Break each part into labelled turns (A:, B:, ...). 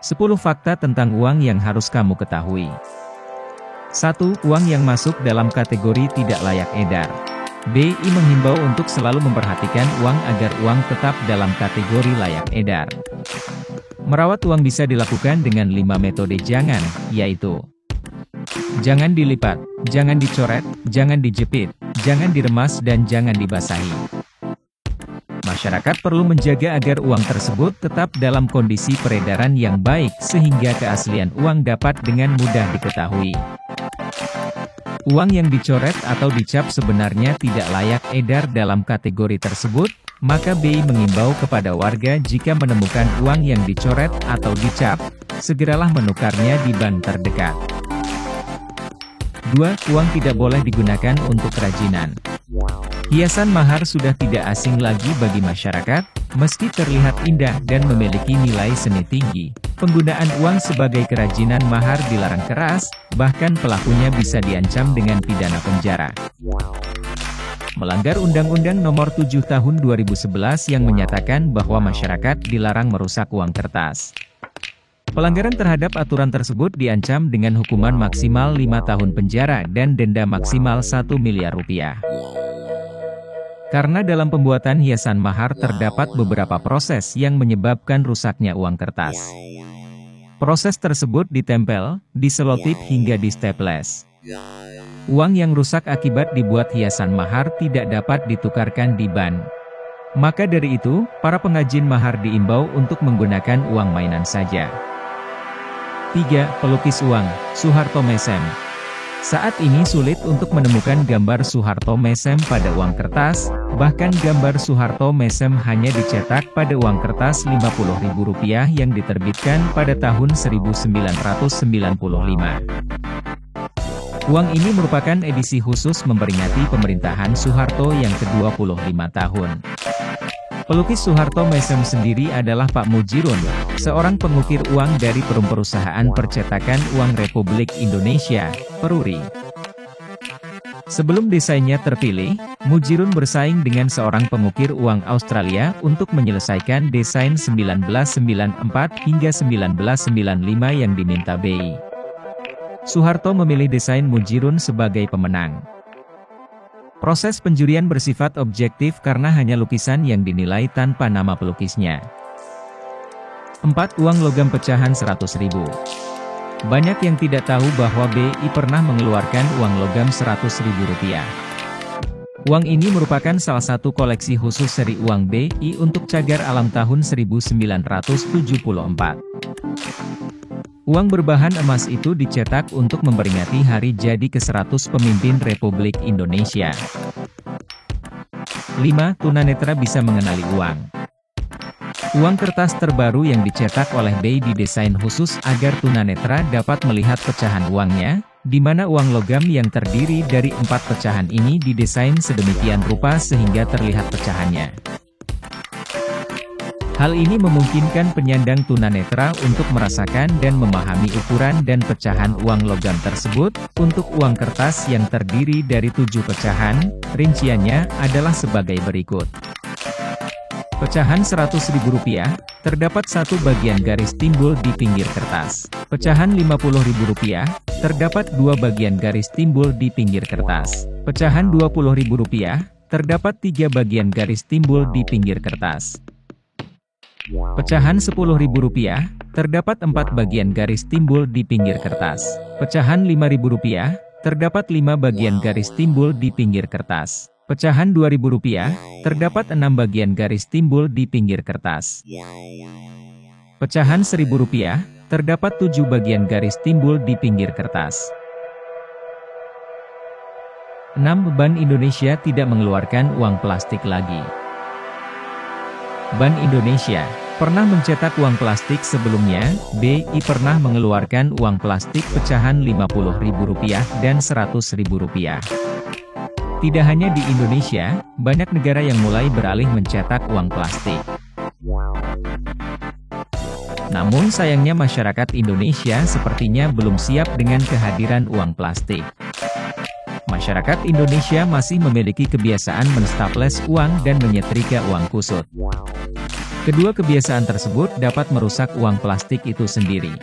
A: 10 fakta tentang uang yang harus kamu ketahui. 1. Uang yang masuk dalam kategori tidak layak edar. BI menghimbau untuk selalu memperhatikan uang agar uang tetap dalam kategori layak edar. Merawat uang bisa dilakukan dengan 5 metode jangan, yaitu: jangan dilipat, jangan dicoret, jangan dijepit, jangan diremas dan jangan dibasahi. Masyarakat perlu menjaga agar uang tersebut tetap dalam kondisi peredaran yang baik sehingga keaslian uang dapat dengan mudah diketahui. Uang yang dicoret atau dicap sebenarnya tidak layak edar dalam kategori tersebut, maka BI mengimbau kepada warga jika menemukan uang yang dicoret atau dicap, segeralah menukarnya di bank terdekat. 2. Uang tidak boleh digunakan untuk kerajinan. Hiasan mahar sudah tidak asing lagi bagi masyarakat, meski terlihat indah dan memiliki nilai seni tinggi. Penggunaan uang sebagai kerajinan mahar dilarang keras, bahkan pelakunya bisa diancam dengan pidana penjara. Melanggar Undang-Undang Nomor 7 Tahun 2011 yang menyatakan bahwa masyarakat dilarang merusak uang kertas. Pelanggaran terhadap aturan tersebut diancam dengan hukuman maksimal 5 tahun penjara dan denda maksimal 1 miliar rupiah. Karena dalam pembuatan hiasan mahar terdapat beberapa proses yang menyebabkan rusaknya uang kertas. Proses tersebut ditempel, diselotip hingga distaples. Uang yang rusak akibat dibuat hiasan mahar tidak dapat ditukarkan di bank. Maka dari itu, para pengrajin mahar diimbau untuk menggunakan uang mainan saja. 3. Pelukis uang, Soeharto Mesem. Saat ini sulit untuk menemukan gambar Soeharto Mesem pada uang kertas, bahkan gambar Soeharto Mesem hanya dicetak pada uang kertas Rp50.000 yang diterbitkan pada tahun 1995. Uang ini merupakan edisi khusus memperingati pemerintahan Soeharto yang ke-25 tahun. Pelukis Soeharto Mesem sendiri adalah Pak Mujirun, seorang pengukir uang dari Perusahaan Percetakan Uang Republik Indonesia, Peruri. Sebelum desainnya terpilih, Mujirun bersaing dengan seorang pengukir uang Australia untuk menyelesaikan desain 1994 hingga 1995 yang diminta BI. Soeharto memilih desain Mujirun sebagai pemenang. Proses penjurian bersifat objektif karena hanya lukisan yang dinilai tanpa nama pelukisnya. 4. Uang logam pecahan Rp100.000. Banyak yang tidak tahu bahwa BI pernah mengeluarkan uang logam Rp100.000. Uang ini merupakan salah satu koleksi khusus seri uang BI untuk cagar alam tahun 1974. Uang berbahan emas itu dicetak untuk memperingati hari jadi ke-100 pemimpin Republik Indonesia. 5. Tunanetra bisa mengenali uang. Uang kertas terbaru yang dicetak oleh BI didesain khusus agar tunanetra dapat melihat pecahan uangnya, di mana uang logam yang terdiri dari 4 pecahan ini didesain sedemikian rupa sehingga terlihat pecahannya. Hal ini memungkinkan penyandang tunanetra untuk merasakan dan memahami ukuran dan pecahan uang logam tersebut. Untuk uang kertas yang terdiri dari 7 pecahan, rinciannya adalah sebagai berikut. Pecahan Rp100.000, terdapat 1 bagian garis timbul di pinggir kertas. Pecahan Rp50.000, terdapat 2 bagian garis timbul di pinggir kertas. Pecahan Rp20.000, terdapat 3 bagian garis timbul di pinggir kertas. Pecahan Rp10.000, terdapat 4 bagian garis timbul di pinggir kertas. Pecahan Rp5.000, terdapat 5 bagian garis timbul di pinggir kertas. Pecahan Rp2.000, terdapat 6 bagian garis timbul di pinggir kertas. Pecahan Rp1.000, terdapat 7 bagian garis timbul di pinggir kertas. 6. Bank Indonesia tidak mengeluarkan uang plastik lagi. Bank Indonesia pernah mencetak uang plastik sebelumnya. BI pernah mengeluarkan uang plastik pecahan Rp50.000 dan Rp100.000. Tidak hanya di Indonesia, banyak negara yang mulai beralih mencetak uang plastik. Namun sayangnya masyarakat Indonesia sepertinya belum siap dengan kehadiran uang plastik. Masyarakat Indonesia masih memiliki kebiasaan menstaples uang dan menyetrika uang kusut. Kedua kebiasaan tersebut dapat merusak uang plastik itu sendiri.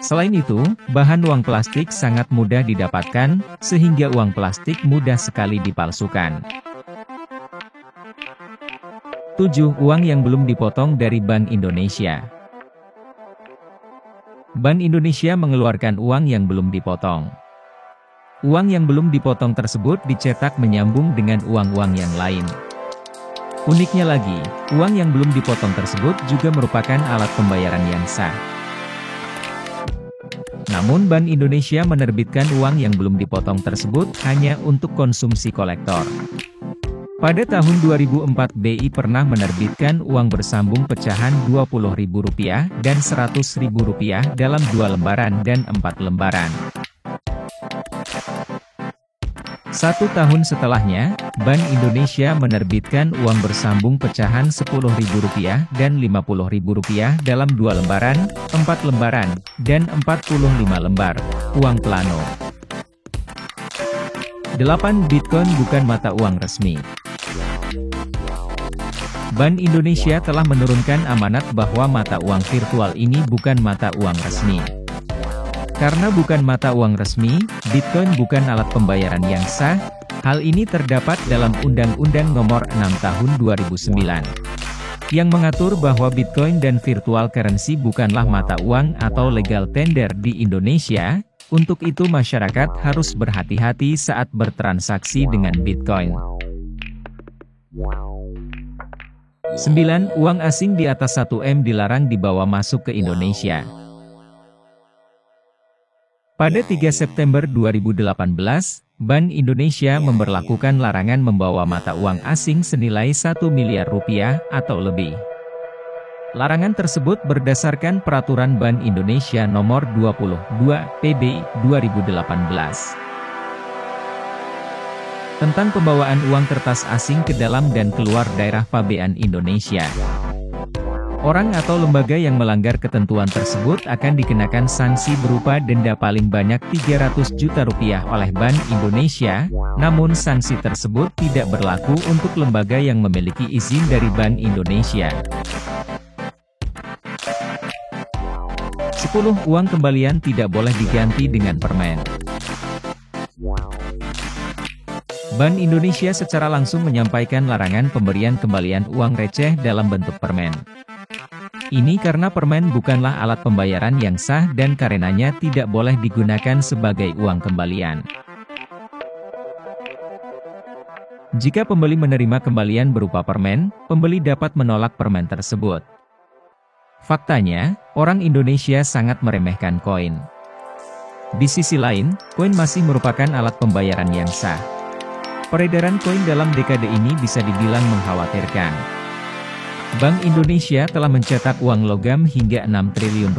A: Selain itu, bahan uang plastik sangat mudah didapatkan, sehingga uang plastik mudah sekali dipalsukan. 7. Uang yang belum dipotong dari Bank Indonesia. Bank Indonesia mengeluarkan uang yang belum dipotong. Uang yang belum dipotong tersebut dicetak menyambung dengan uang-uang yang lain. Uniknya lagi, uang yang belum dipotong tersebut juga merupakan alat pembayaran yang sah. Namun Bank Indonesia menerbitkan uang yang belum dipotong tersebut hanya untuk konsumsi kolektor. Pada tahun 2004 BI pernah menerbitkan uang bersambung pecahan Rp20.000 dan Rp100.000 dalam 2 lembaran dan 4 lembaran. 1 tahun setelahnya, Bank Indonesia menerbitkan uang bersambung pecahan Rp10.000 dan Rp50.000 dalam 2 lembaran, 4 lembaran, dan 45 lembar, uang plano. 8. Bitcoin bukan mata uang resmi. Bank Indonesia telah menurunkan amanat bahwa mata uang virtual ini bukan mata uang resmi. Karena bukan mata uang resmi, Bitcoin bukan alat pembayaran yang sah. Hal ini terdapat dalam Undang-Undang Nomor 6 Tahun 2009, yang mengatur bahwa Bitcoin dan virtual currency bukanlah mata uang atau legal tender di Indonesia. Untuk itu masyarakat harus berhati-hati saat bertransaksi dengan Bitcoin. 9. Uang asing di atas 1 M dilarang dibawa masuk ke Indonesia. Pada 3 September 2018, Bank Indonesia memberlakukan larangan membawa mata uang asing senilai Rp1 miliar atau lebih. Larangan tersebut berdasarkan Peraturan Bank Indonesia Nomor 22 PB 2018 tentang pembawaan uang kertas asing ke dalam dan keluar daerah pabean Indonesia. Orang atau lembaga yang melanggar ketentuan tersebut akan dikenakan sanksi berupa denda paling banyak Rp300 juta oleh Bank Indonesia, namun sanksi tersebut tidak berlaku untuk lembaga yang memiliki izin dari Bank Indonesia. 10. Uang kembalian tidak boleh diganti dengan permen. Bank Indonesia secara langsung menyampaikan larangan pemberian kembalian uang receh dalam bentuk permen. Ini karena permen bukanlah alat pembayaran yang sah dan karenanya tidak boleh digunakan sebagai uang kembalian. Jika pembeli menerima kembalian berupa permen, pembeli dapat menolak permen tersebut. Faktanya, orang Indonesia sangat meremehkan koin. Di sisi lain, koin masih merupakan alat pembayaran yang sah. Peredaran koin dalam dekade ini bisa dibilang mengkhawatirkan. Bank Indonesia telah mencetak uang logam hingga Rp6 triliun,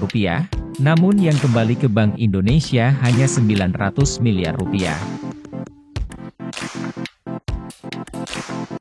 A: namun yang kembali ke Bank Indonesia hanya Rp900 miliar.